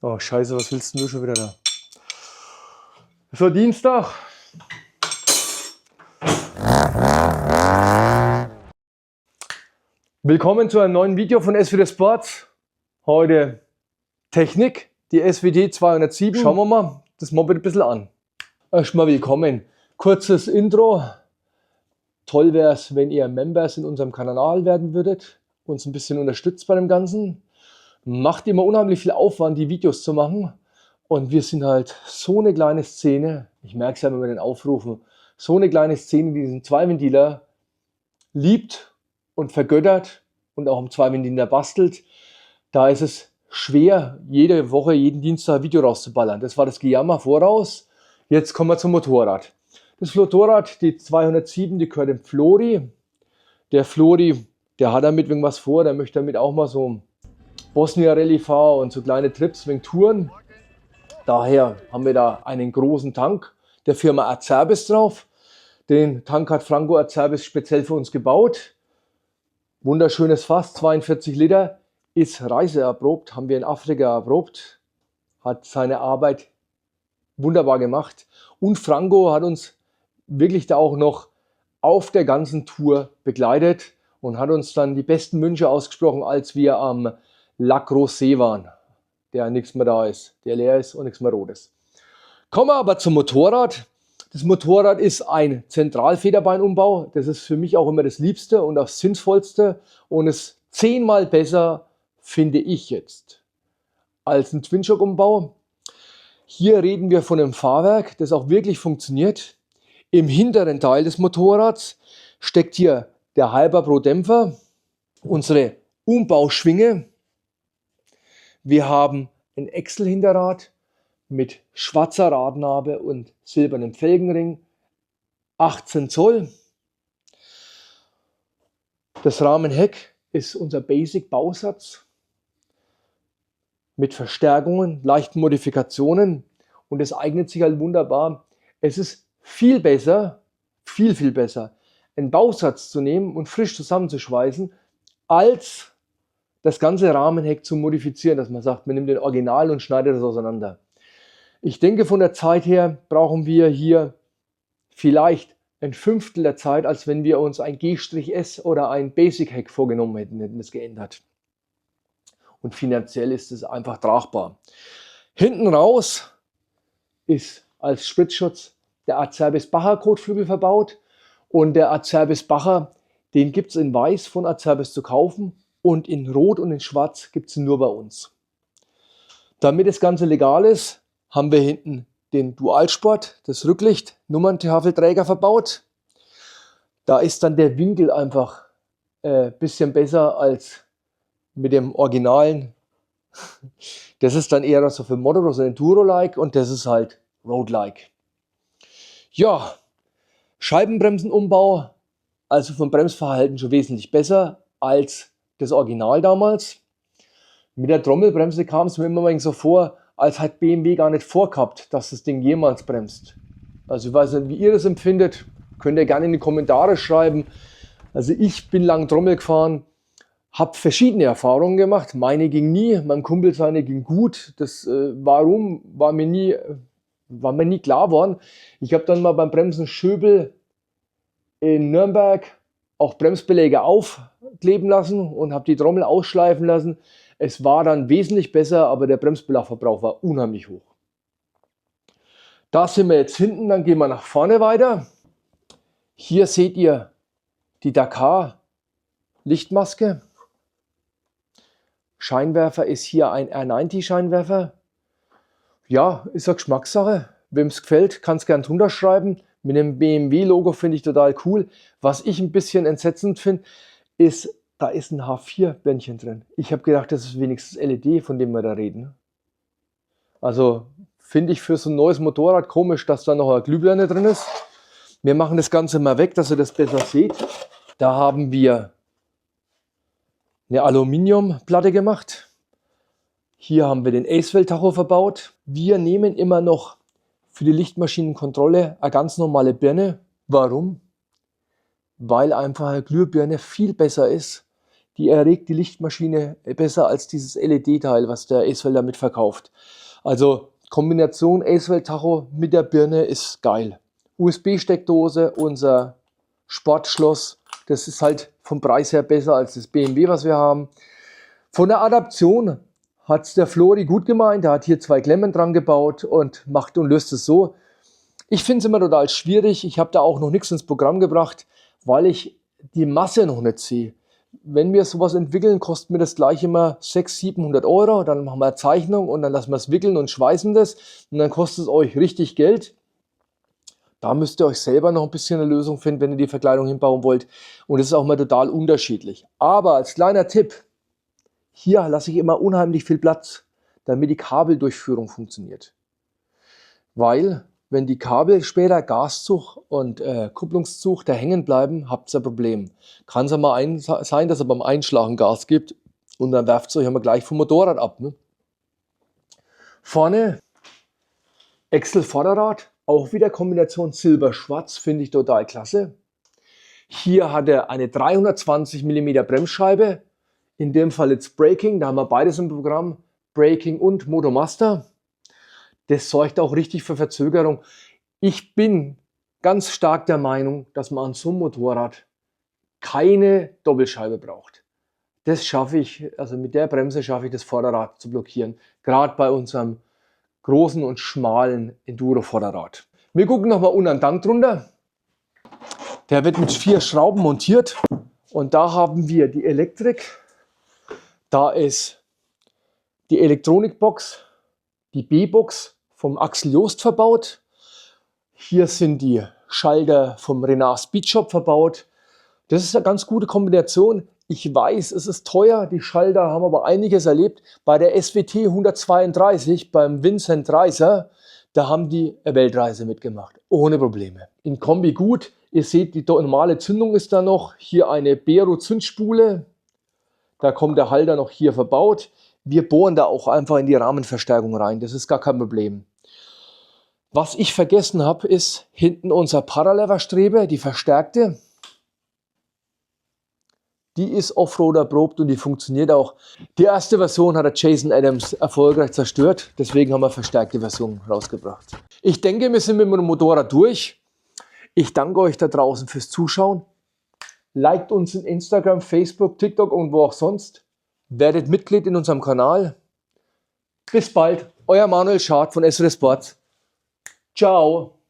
Oh Scheiße, was willst denn du schon wieder da? So, Dienstag. Willkommen zu einem neuen Video von SWD Sports. Heute Technik, die SWD 207. Schauen wir mal das Moped ein bisschen an. Erstmal willkommen. Kurzes Intro. Toll wäre es, wenn ihr Members in unserem Kanal werden würdet, uns ein bisschen unterstützt bei dem Ganzen. Macht immer unheimlich viel Aufwand, die Videos zu machen. Und wir sind halt so eine kleine Szene, ich merke es ja immer bei den Aufrufen, so eine kleine Szene, die diesen Zweiventiler liebt und vergöttert und auch im Zweiventiler bastelt. Da ist es schwer, jede Woche, jeden Dienstag ein Video rauszuballern. Das war das Gejammer voraus. Jetzt kommen wir zum Motorrad. Das Motorrad, die 207, die gehört dem Flori. Der Flori, der hat damit irgendwas vor, der möchte damit auch mal so Bosnia Rallye fahren und so kleine Trips wegen Touren. Daher haben wir da einen großen Tank der Firma Acerbis drauf. Den Tank hat Franco Acerbis speziell für uns gebaut. Wunderschönes Fass, 42 Liter, ist reiseerprobt, haben wir in Afrika erprobt. Hat seine Arbeit wunderbar gemacht. Und Franco hat uns wirklich da auch noch auf der ganzen Tour begleitet und hat uns dann die besten Wünsche ausgesprochen, als wir am Lac Rosé waren, der nichts mehr da ist, der leer ist und nichts mehr rot ist. Kommen wir aber zum Motorrad. Das Motorrad ist ein Zentralfederbeinumbau. Das ist für mich auch immer das Liebste und das Sinnvollste und ist 10-mal besser, finde ich jetzt, als ein Twin-Shock-Umbau. Hier reden wir von einem Fahrwerk, das auch wirklich funktioniert. Im hinteren Teil des Motorrads steckt hier der Hyper-Pro-Dämpfer, unsere Umbauschwinge. Wir haben ein Excel-Hinterrad mit schwarzer Radnabe und silbernem Felgenring, 18 Zoll. Das Rahmenheck ist unser Basic-Bausatz mit Verstärkungen, leichten Modifikationen und es eignet sich halt wunderbar. Es ist viel besser, viel besser, einen Bausatz zu nehmen und frisch zusammenzuschweißen, als das ganze Rahmenheck zu modifizieren, dass man sagt, man nimmt den Original und schneidet das auseinander. Ich denke, von der Zeit her brauchen wir hier vielleicht ein Fünftel der Zeit, als wenn wir uns ein G-S oder ein Basic-Heck vorgenommen hätten es geändert. Und finanziell ist es einfach tragbar. Hinten raus ist als Spritzschutz der Acerbis Bacher Kotflügel verbaut. Und der Acerbis Bacher, den gibt es in Weiß von Acerbis zu kaufen. Und in Rot und in Schwarz gibt es nur bei uns. Damit das Ganze legal ist, haben wir hinten den Dualsport, das Rücklicht, Nummerntafelträger verbaut. Da ist dann der Winkel einfach ein bisschen besser als mit dem Originalen. Das ist dann eher so für Motocross und Enduro-like und das ist halt Road-like. Ja, Scheibenbremsenumbau, also vom Bremsverhalten schon wesentlich besser als das Original damals. Mit der Trommelbremse kam es mir immer so vor, als hat BMW gar nicht vorgehabt, dass das Ding jemals bremst. Also ich weiß nicht, wie ihr das empfindet, könnt ihr gerne in die Kommentare schreiben. Also ich bin lang Trommel gefahren, habe verschiedene Erfahrungen gemacht. Meine ging nie, meinem Kumpel seine ging gut. Das warum war mir nie klar geworden. Ich habe dann mal beim Bremsen Schöbel in Nürnberg auch Bremsbeläge aufkleben lassen und habe die Trommel ausschleifen lassen. Es war dann wesentlich besser, aber der Bremsbelachverbrauch war unheimlich hoch. Da sind wir jetzt hinten, dann gehen wir nach vorne weiter. Hier seht ihr die Dakar Lichtmaske. Scheinwerfer ist hier ein R90 Scheinwerfer. Ja, ist eine Geschmackssache. Wem es gefällt, kann es gerne drunter schreiben. Mit dem BMW-Logo finde ich total cool. Was ich ein bisschen entsetzend finde, ist, da ist ein H4-Bändchen drin. Ich habe gedacht, das ist wenigstens LED, von dem wir da reden. Also finde ich für so ein neues Motorrad komisch, dass da noch eine Glühbirne drin ist. Wir machen das Ganze mal weg, dass ihr das besser seht. Da haben wir eine Aluminiumplatte gemacht. Hier haben wir den Acewell-Tacho verbaut. Wir nehmen immer noch für die Lichtmaschinenkontrolle eine ganz normale Birne. Warum? Weil einfach eine Glühbirne viel besser ist. die erregt die Lichtmaschine besser als dieses LED-Teil, was der Acewell damit verkauft. Also Kombination Acewell-Tacho mit der Birne ist geil. USB-Steckdose, unser Sportschloss, das ist halt vom Preis her besser als das BMW, was wir haben. Von der Adaption hat es der Flori gut gemeint. Er hat hier 2 Klemmen dran gebaut und macht und löst es so. Ich finde es immer total schwierig. Ich habe da auch noch nichts ins Programm gebracht, weil ich die Masse noch nicht sehe. Wenn wir sowas entwickeln, kostet mir das gleich immer 600-700 Euro. Dann machen wir eine Zeichnung und dann lassen wir es wickeln und schweißen das. Und dann kostet es euch richtig Geld. Da müsst ihr euch selber noch ein bisschen eine Lösung finden, wenn ihr die Verkleidung hinbauen wollt. Und das ist auch mal total unterschiedlich. Aber als kleiner Tipp, hier lasse ich immer unheimlich viel Platz, damit die Kabeldurchführung funktioniert. Weil, wenn die Kabel später Gaszug und Kupplungszug da hängen bleiben, habt ihr ein Problem. Kann es ja mal sein, dass er beim Einschlagen Gas gibt und dann werft es euch einmal gleich vom Motorrad ab. Ne? Vorne Excel-Vorderrad, auch wieder Kombination Silber-Schwarz, finde ich total klasse. Hier hat er eine 320 mm Bremsscheibe, in dem Fall jetzt Braking, da haben wir beides im Programm, Braking und Motomaster. Das sorgt auch richtig für Verzögerung. Ich bin ganz stark der Meinung, dass man an so einem Motorrad keine Doppelscheibe braucht. Das schaffe ich, also mit der Bremse schaffe ich das Vorderrad zu blockieren. Gerade bei unserem großen und schmalen Enduro-Vorderrad. Wir gucken nochmal unten an den Tank drunter. Der wird mit 4 Schrauben montiert. Und da haben wir die Elektrik. Da ist die Elektronikbox, die B-Box vom Axel Joost verbaut. Hier sind die Schalter vom Renard Speedshop verbaut. Das ist eine ganz gute Kombination. Ich weiß, es ist teuer, die Schalter haben aber einiges erlebt. Bei der SWT 132, beim Vincent Reiser, da haben die eine Weltreise mitgemacht, ohne Probleme. In Kombi gut, ihr seht, die normale Zündung ist da noch. Hier eine Bero Zündspule, da kommt der Halter noch hier verbaut. Wir bohren da auch einfach in die Rahmenverstärkung rein, das ist gar kein Problem. Was ich vergessen habe, ist hinten unser Paraleverstrebe, die verstärkte. Die ist Offroad erprobt und die funktioniert auch. Die erste Version hat der Jason Adams erfolgreich zerstört. Deswegen haben wir verstärkte Version rausgebracht. Ich denke, wir sind mit dem Motorrad durch. Ich danke euch da draußen fürs Zuschauen. Liked uns in Instagram, Facebook, TikTok und wo auch sonst. Werdet Mitglied in unserem Kanal. Bis bald, euer Manuel Schad von SFD Sports. Ciao.